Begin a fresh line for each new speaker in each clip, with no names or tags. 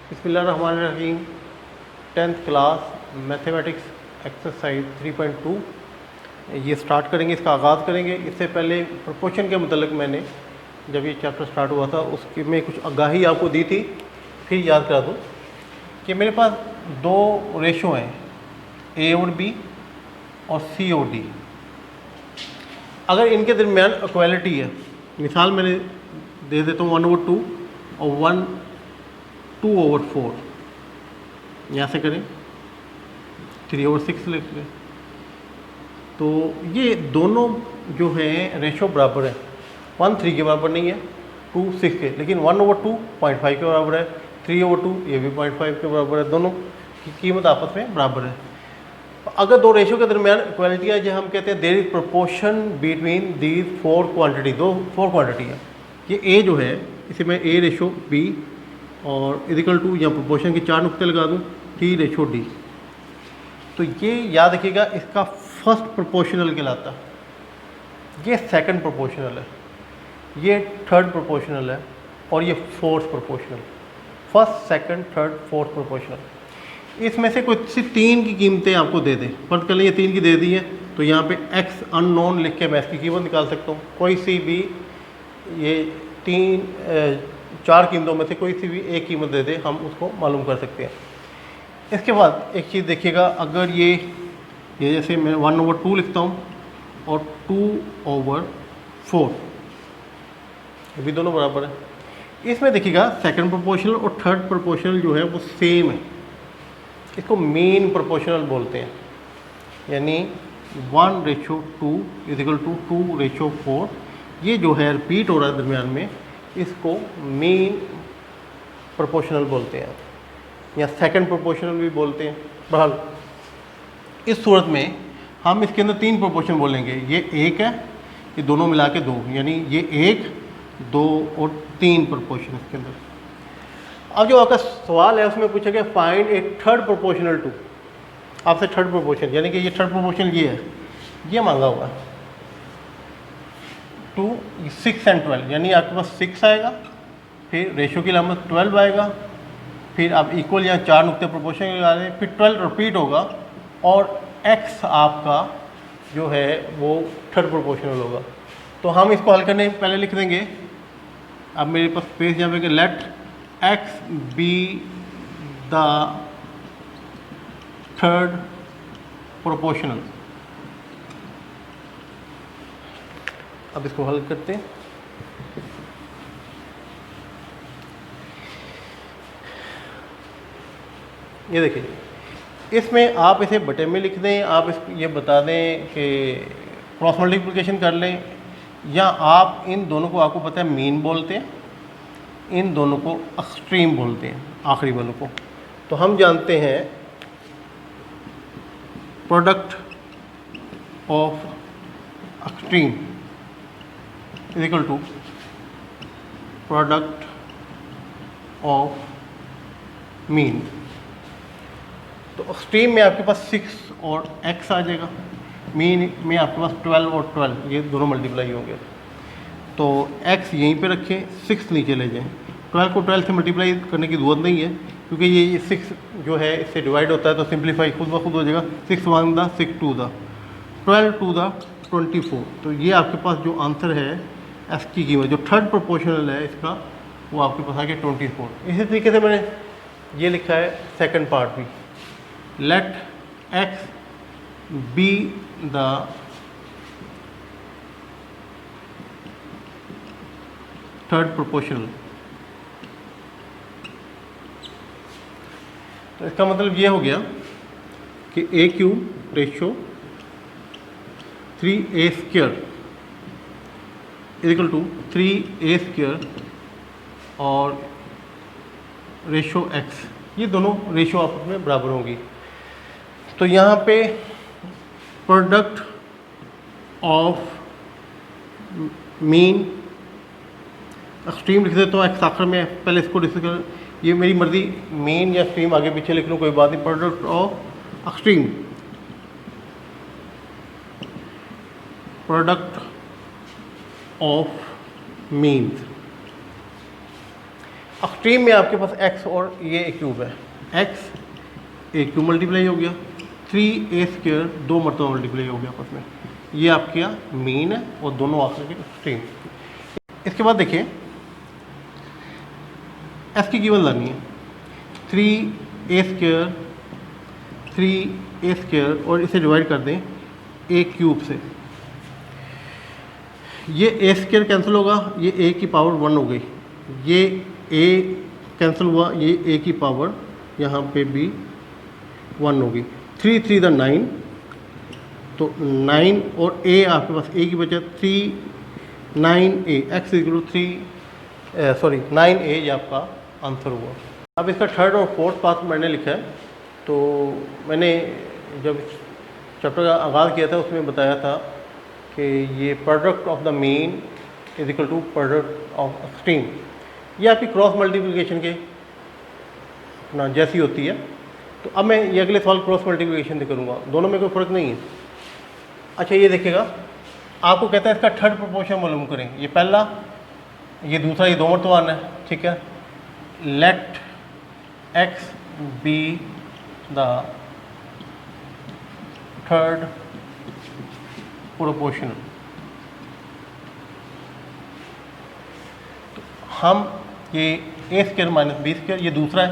बिस्मिल्लाहिर्रहमानिर्रहीम। 10th class mathematics exercise 3.2 ये start करेंगे, इसका आगाज़ करेंगे। इससे पहले प्रोपोर्शन के मतलब मैंने जब ये चैप्टर स्टार्ट हुआ था उसकी में कुछ आगाही आपको दी थी, फिर याद करा दूँ कि मेरे पास दो रेशो हैं, ए और बी और सी और डी। अगर इनके दरमियान इक्वालिटी है, मिसाल मैंने दे देता हूँ 1/2 और 2/4, यहाँ से करें 3/6 लिख लें, तो ये दोनों जो है रेशो बराबर है। 1 3 के बराबर नहीं है, 2 6 के, लेकिन 1/2 0.5 के बराबर है, 3/2 ये भी 0.5 के बराबर है। दोनों की कीमत आपस में बराबर है। अगर दो रेशो के दरमियान इक्वालिटी है, जो हम कहते हैं there is proportion between these four quantity, four quantity है। ये ए जो है इसे मैं ए रेशो बी और इक्वल टू या प्रोपोर्शन के 4 नुक्ते लगा दूँ टी रेशो डी, तो ये याद रखिएगा इसका फर्स्ट प्रोपोर्शनल कहलाता, ये सेकंड प्रोपोर्शनल है, ये थर्ड प्रोपोर्शनल है और ये fourth proportional. First second third fourth proportional. इसमें से कुछ सी 3 की कीमतें आपको दे दें, फर्ज कर लें ये 3 की दे दी है, तो यहाँ पे x अननोन लिख के मैं इसकी कीमत निकाल सकता हूँ। कोई सी भी ये 4 कीमतों में से कोई सी भी एक कीमत दे दे, हम उसको मालूम कर सकते हैं। इसके बाद एक चीज़ देखिएगा, अगर ये जैसे मैं 1/2 लिखता हूँ और 2/4, ये भी दोनों बराबर है। इसमें देखिएगा सेकंड प्रोपोर्शनल और थर्ड प्रोपोर्शनल जो है वो सेम है, इसको मीन प्रोपोर्शनल बोलते हैं। यानी 1/2 इज इक्वल टू 2/4, ये जो है रिपीट हो रहा है दरमियान में, इसको मीन प्रोपोर्शनल बोलते हैं या सेकंड प्रोपोर्शनल भी बोलते हैं। बहरहाल इस सूरत में हम इसके अंदर 3 प्रोपोर्शन बोलेंगे। ये 1 है, ये दोनों मिला के 2, यानी ये 1 2 और 3 प्रोपोर्शन इसके अंदर। अब जो आपका सवाल है उसमें पूछा गया find a third proportional to, आपसे थर्ड प्रोपोर्शन, यानी कि ये थर्ड प्रोपोर्शन ये है, ये मांगा हुआ है 2 6 एंड 12, यानी आपके पास 6 आएगा, फिर रेशो की लामत 12 आएगा, फिर आप इक्वल या 4 नुक्ते प्रोपोर्शन लगा रहे हैं, फिर 12 रिपीट होगा और x आपका जो है वो थर्ड प्रोपोर्शनल होगा। तो हम इसको हल करने पहले लिख देंगे, अब मेरे पास स्पेस यहाँ पे let x be the third proportional. अब इसको हल करते हैं। ये देखिए, इसमें आप इसे बटे में लिख दें, आप इस ये बता दें कि क्रॉस मल्टीप्लिकेशन कर लें, या आप इन दोनों को, आपको पता है मीन बोलते हैं, इन दोनों को एक्सट्रीम बोलते हैं, आखिरी वालों को। तो हम जानते हैं product of extreme is equal to product of mean. तो एक्सट्रीम में आपके पास 6 और x आ जाएगा, मीन में आपके पास 12 और 12, ये दोनों मल्टीप्लाई होंगे। तो x यहीं पे रखें, 6 नीचे ले जाएं। 12 को 12 से मल्टीप्लाई करने की ज़रूरत नहीं है, क्योंकि ये 6 जो है इससे डिवाइड होता है, तो सिंप्लीफाई खुद ब खुद हो जाएगा। 6 1 द 6 2 द 12 2 द 24। तो ये आपके पास जो आंसर है x की कीमत, जो थर्ड प्रोपोर्शनल है इसका, वो आपके पास आ गया 24। इसी तरीके से मैंने ये लिखा है सेकेंड पार्ट भी, let x be the third proportional। तो इसका मतलब ये हो गया कि a³ ratio 3a² is equal to 3a² और रेशो x, ये दोनों रेशो आपस में बराबर होंगी। तो यहाँ पे प्रोडक्ट ऑफ मीन एक्सट्रीम लिख देता हूँ, एक्स आखिर में, पहले इसको डिस्कस कर, ये मेरी मर्जी मीन या एक्सट्रीम आगे पीछे लिख लूँ, कोई बात नहीं। Product of extreme, product of means. Extreme में आपके पास x और ये ए क्यूब है, x ए क्यूब मल्टीप्लाई हो गया, 3a² 2 मरतबा मल्टीप्लाई हो गया आपस में, ये आपका मीन है और दोनों आखिर के एक्सट्रीम। इसके बाद देखिए s की कीमत लानी है, 3a² और इसे डिवाइड कर दें ए क्यूब से, ये a² कैंसिल होगा, ये a की पावर 1 हो गई, ये a कैंसिल हुआ, ये a की पावर यहाँ पे भी 1 होगी, 3 3 द 9, तो 9 और a आपके पास a की बचत 3 9a x इक्वल 9a, ये आपका आंसर हुआ। अब इसका थर्ड और फोर्थ पार्ट मैंने लिखा है, तो मैंने जब चैप्टर का आगाज़ किया था उसमें बताया था कि ये product of the mean is equal to product of extreme, ये आपकी क्रॉस मल्टीप्लिकेशन के ना जैसी होती है। तो अब मैं ये अगले सवाल क्रॉस मल्टीप्लिकेशन से करूँगा, दोनों में कोई फ़र्क नहीं है। अच्छा ये देखिएगा, आपको कहता है इसका थर्ड प्रोपोर्शन मालूम करें, ये पहला, ये दूसरा, ये 2 मरतबा आना है, ठीक है। Let x be the third proportion, हम ये a² माइनस b², ये दूसरा है,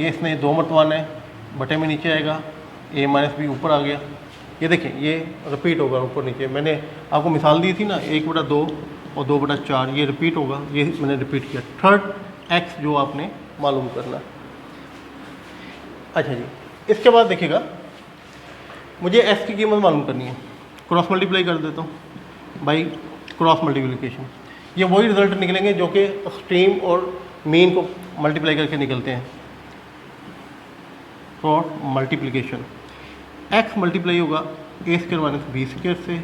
ये इसने 2 मरतबा आना है, बटे में नीचे आएगा, a माइनस बी ऊपर आ गया, ये देखें ये रिपीट होगा ऊपर नीचे, मैंने आपको मिसाल दी थी ना 1/2 और 2/4, ये रिपीट होगा, ये मैंने रिपीट किया। थर्ड x जो आपने मालूम करना। अच्छा जी, इसके बाद देखिएगा मुझे s की कीमत मालूम करनी है, क्रॉस मल्टीप्लाई कर देता हूँ बाई क्रॉस मल्टीप्लिकेशन, ये वही रिजल्ट निकलेंगे जो कि एक्सट्रीम और मीन को मल्टीप्लाई करके निकलते हैं। क्रॉस मल्टीप्लिकेशन, x मल्टीप्लाई होगा a² माइनस b² से,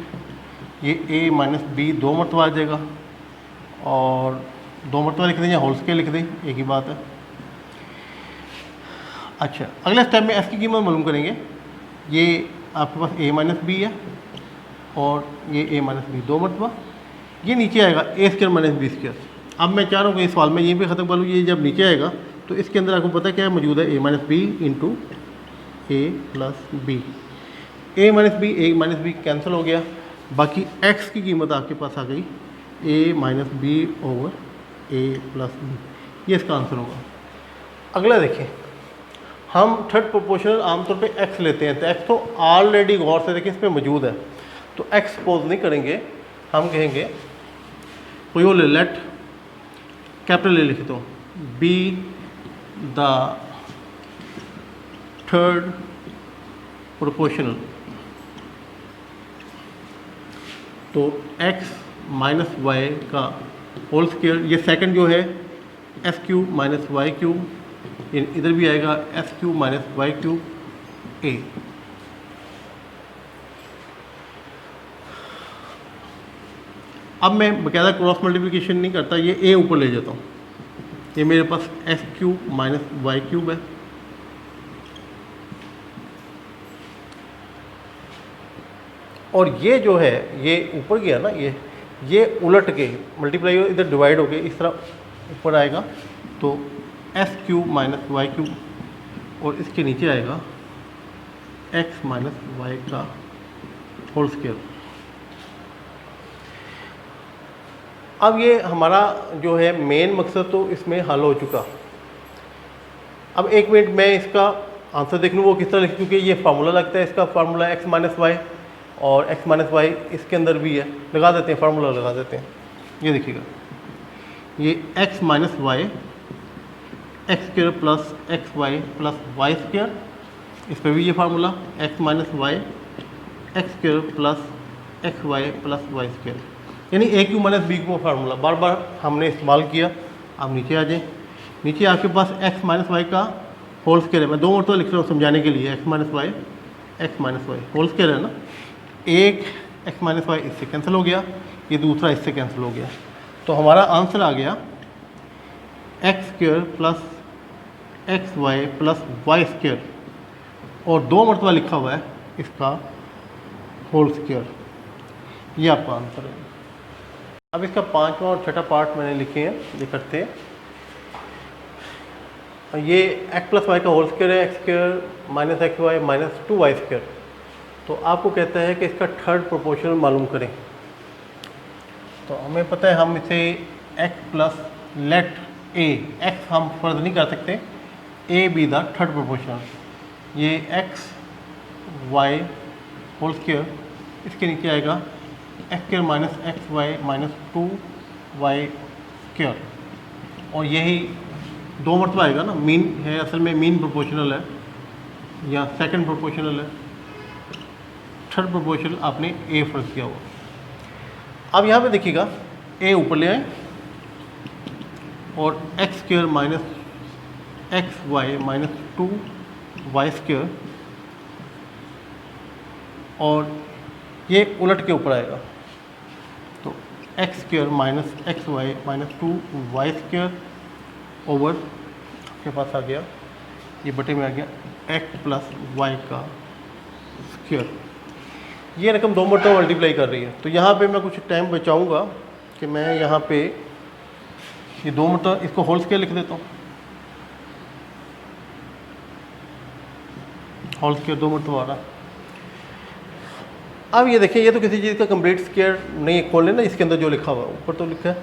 ये a माइनस b 2 मरतबा आ जाएगा, और 2 मरतबा लिख दें या होल स्केयर लिख दें, एक ही बात है। अच्छा अगले स्टेप में s की कीमत मालूम करेंगे, ये आपके पास a माइनस बी है और ये a माइनस बी 2 मरतबा, ये नीचे आएगा a² माइनस b²। अब मैं चाह रहा हूँ कि इस सवाल में ये भी ख़त्म कर लूँ, ये जब नीचे आएगा तो इसके अंदर आपको पता है क्या मौजूद है, a minus b into a plus b, a minus b cancel हो गया, बाकी x की कीमत आपके पास आ गई a minus b over a plus b, ये इसका आंसर होगा। अगला देखें, हम थर्ड प्रोपोर्शनल आमतौर पे x लेते हैं, तो x तो ऑलरेडी गौर से देखिए इसमें मौजूद है, तो x सपोज नहीं करेंगे, हम कहेंगे कोई वो लेट कैपिटल ए लिख दो, बी द थर्ड प्रोपोर्शनल, तो x माइनस वाई का होल स्क्वायर, ये सेकंड जो है s³ माइनस y³, इधर भी आएगा s³ माइनस y³ a। अब मैं बकायदा क्रॉस मल्टीप्लिकेशन नहीं करता, ये a ऊपर ले जाता हूँ, ये मेरे पास s³ माइनस y³ है, और ये जो है ये ऊपर गया ना, ये उलट के मल्टीप्लाई इधर डिवाइड हो गए, इस तरह ऊपर आएगा, तो s³ माइनस y³ और इसके नीचे आएगा x माइनस वाई का होल स्क्वायर। अब ये हमारा जो है मेन मकसद तो इसमें हल हो चुका। अब एक मिनट मैं इसका आंसर देख लूँ वो किस तरह लिख, क्योंकि ये फार्मूला लगता है, इसका फार्मूला x माइनस वाई और x माइनस वाई इसके अंदर भी है, लगा देते हैं, फार्मूला लगा देते हैं। ये देखिएगा, ये x minus y x² plus xy plus y², इस पर भी ये formula x minus y x² plus xy plus y², यानी a³ माइनस b³ का फार्मूला बार बार हमने इस्तेमाल किया। अब नीचे आ जाए, नीचे आपके पास x माइनस वाई का होल स्क्वायर है, मैं 2 मरतबा लिख रहा हूँ समझाने के लिए, x minus y whole square है ना, एक x माइनस वाई इससे कैंसिल हो गया, ये दूसरा इससे कैंसिल हो गया, तो हमारा आंसर आ गया x² plus xy plus y² और 2 मरतबा लिखा हुआ है इसका होल स्क्वायर, ये आपका आंसर है। अब इसका 5वां और छठा पार्ट मैंने लिखे हैं, ये करते हैं। ये एक्स प्लस वाई का होल स्क्वायर है, x square minus x y minus 2y स्क्वायर। तो आपको कहता है कि इसका थर्ड प्रोपोर्शनल मालूम करें। तो हमें पता है हम इसे x plus let a, x हम फर्ज नहीं कर सकते, a be the third proportional. ये एक्स वाई होल स्क्वायर, इसके नीचे आएगा x square minus x y minus 2y square, और यही 2 मरतबा आएगा ना, मीन है, असल में मीन प्रोपोर्शनल है या सेकंड प्रोपोर्शनल है, थर्ड प्रोपोर्शनल आपने ए फर्ज किया हुआ। अब यहाँ पे देखिएगा ए ऊपर ले आए और x square minus x y minus 2y square, और ये उलट के ऊपर आएगा, तो x square minus x y minus 2y square over आपके पास आ गया, ये बटे में आ गया एक्स प्लस वाई का स्क्वायर। ये रकम 2 मरतबा मल्टीप्लाई कर रही है, तो यहाँ पे मैं कुछ टाइम बचाऊंगा कि मैं यहाँ पे ये 2 मरतबा इसको होल स्क्वायर लिख देता हूँ, होल स्क्वायर 2 मरतबा आ रहा। अब ये देखिए, ये तो किसी चीज़ का कंप्लीट स्क्वायर नहीं खोल लेना, इसके अंदर जो लिखा हुआ है ऊपर तो लिखा है,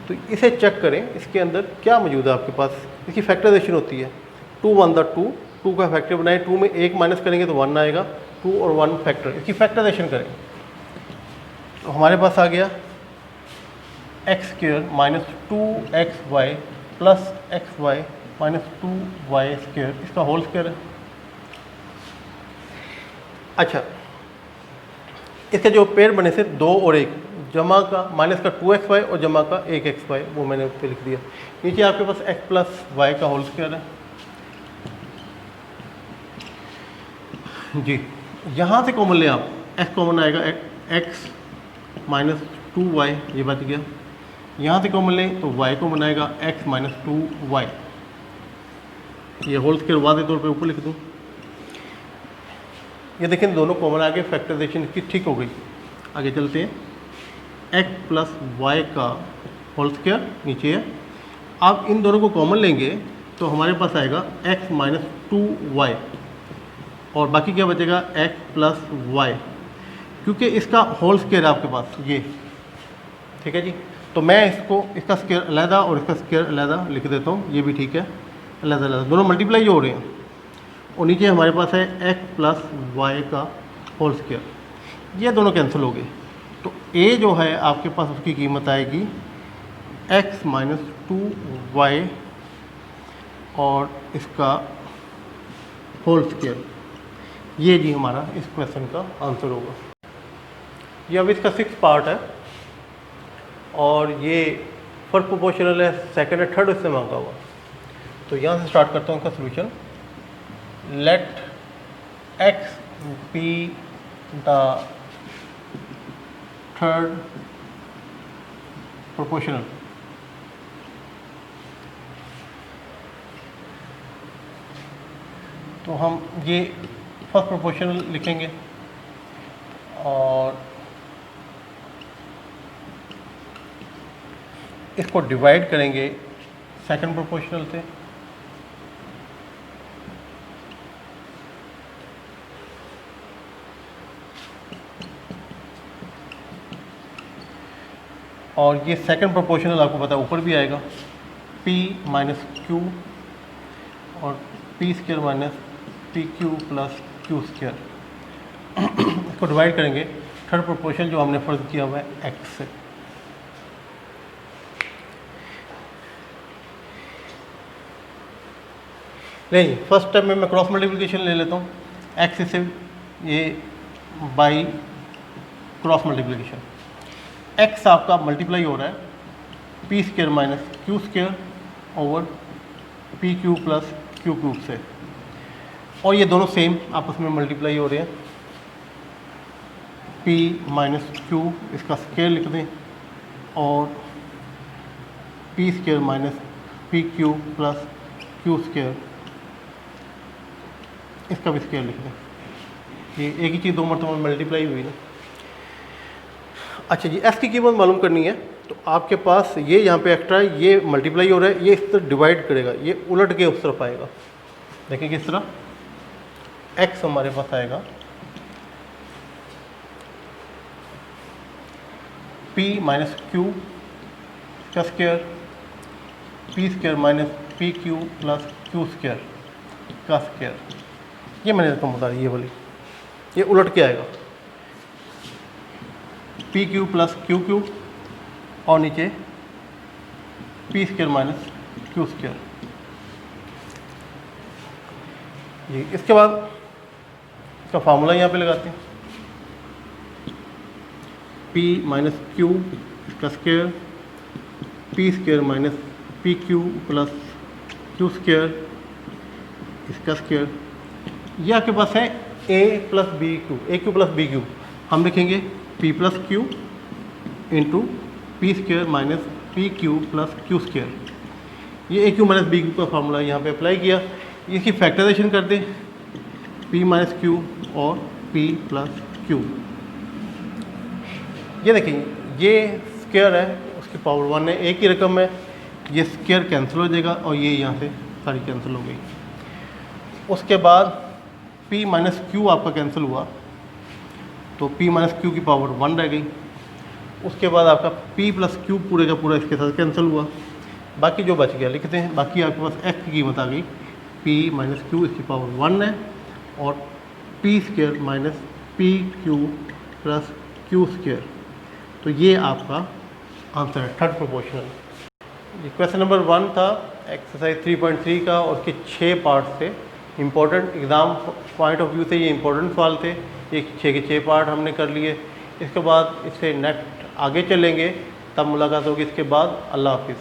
तो इसे चेक करें इसके अंदर क्या मौजूद है आपके पास। इसकी फैक्टराइजेशन होती है 2 1 द 2, 2 का फैक्टर बनाए, 2 में 1 माइनस करेंगे तो 1 आएगा, 2 और 1 फैक्टर, इसकी फैक्टराइजेशन करें तो हमारे पास आ गया x square minus 2xy plus x y minus 2y square, इसका होल स्क्वायर है। अच्छा, इसके जो पेयर बने थे 2 और 1, जमा का माइनस का 2xy और जमा का 1xy, वो मैंने ऊपर लिख दिया। नीचे आपके पास x प्लस वाई का होल स्क्वायर है जी। यहाँ से कॉमन ले आप, x कॉमन आएगा, x माइनस 2y, ये बच गया। यहाँ से कॉमन लें तो y कॉमन आएगा, x माइनस 2y, ये होल स्क्वायर वादे तौर पे ऊपर लिख दूँ। ये देखें दोनों कॉमन आ गए, फैक्टराइजेशन की ठीक हो गई। आगे चलते हैं, x प्लस वाई का होल स्क्वायर नीचे है। आप इन दोनों को कॉमन लेंगे तो हमारे पास आएगा x माइनस 2y, और बाकी क्या बचेगा x प्लस वाई, क्योंकि इसका होल स्क्वायर है आपके पास ये, ठीक है जी। तो मैं इसको, इसका स्क्वायर अलहदा और इसका स्क्वायर अलहदा लिख देता हूँ, ये भी ठीक है, अलहदा अलहदा दोनों मल्टीप्लाई हो रहे हैं। और नीचे हमारे पास है x प्लस वाई का होल स्क्वायर, ये दोनों कैंसिल हो गए। तो a जो है आपके पास उसकी कीमत आएगी x माइनस 2y और इसका होल स्क्वायर। ये जी हमारा इस क्वेश्चन का आंसर होगा। ये अब इसका 6th पार्ट है और ये फर्स्ट प्रोपोर्शनल है, सेकंड है, थर्ड इससे मांगा हुआ। तो यहाँ से स्टार्ट करता हूँ इसका solution. Let x be the third proportional. तो हम ये फर्स्ट प्रोपोर्शनल लिखेंगे और इसको डिवाइड करेंगे सेकंड प्रोपोर्शनल से। और ये सेकंड प्रोपोर्शनल आपको पता है ऊपर भी आएगा, p माइनस क्यू और p square minus p q plus q square. इसको डिवाइड करेंगे थर्ड प्रोपोर्शनल जो हमने फर्ज किया हुआ है x से। नहीं, फर्स्ट टाइम में मैं क्रॉस मल्टीप्लिकेशन ले लेता हूँ, x से ये बाई क्रॉस मल्टीप्लिकेशन। x आपका मल्टीप्लाई हो रहा है P square minus Q square over P q plus Q cube से, और ये दोनों सेम आपस में मल्टीप्लाई हो रहे हैं। p माइनस क्यू इसका स्क्वायर लिख दें और P square minus p q plus q square इसका भी स्क्वायर लिख दें। ये एक ही चीज़ 2 मरतबा मल्टीप्लाई हुई ना। अच्छा जी, s की कीमत मालूम करनी है तो आपके पास ये यहाँ पे एक्स्ट्रा है, ये मल्टीप्लाई हो रहा है, ये इस तरह डिवाइड करेगा, ये उलट के उस तरफ आएगा। देखिए किस तरह, x हमारे पास आएगा p माइनस क्यू का square, p square minus p q plus q square का स्क्वायर। ये मैंने रकम बता दी, ये वाली, ये उलट के आएगा, P q plus Q Q और नीचे P square minus Q square. ये इसके बाद इसका फार्मूला यहाँ पे लगाते हैं, p माइनस क्यू इसका square, p square minus p q plus q square इसका स्क्वायर। ये आपके पास है a plus b q, a q plus b q, हम लिखेंगे p plus q into p square minus p q plus q square. ये a q minus b q का formula यहाँ पे अप्लाई किया, इसकी फैक्टराइजेशन कर दें, p माइनस क्यू और p प्लस क्यू। ये देखिए ये स्क्वायर है, उसकी पावर 1 है, एक ही रकम है, ये स्क्वायर कैंसिल हो जाएगा और ये यहाँ से सारी कैंसिल हो गई। उसके बाद p माइनस क्यू आपका कैंसिल हुआ तो p माइनस क्यू की पावर 1 रह गई। उसके बाद आपका p प्लस क्यू पूरे का पूरा इसके साथ कैंसिल हुआ, बाकी जो बच गया लिखते हैं। बाकी आपके पास x की कीमत आ गई, p माइनस क्यू इसकी पावर 1 है और P square minus p q plus q square. तो ये आपका आंसर है, थर्ड प्रोपोर्शनल। ये क्वेश्चन नंबर 1 था एक्सरसाइज 3.3 का, और उसके 6 पार्ट थे। Important exam point of view से ये इंपॉर्टेंट सवाल थे, ये 6 के 6 पार्ट हमने कर लिए। इसके बाद इससे नेक्स्ट आगे चलेंगे, तब मुलाकात होगी इसके बाद। अल्लाह हाफिज़।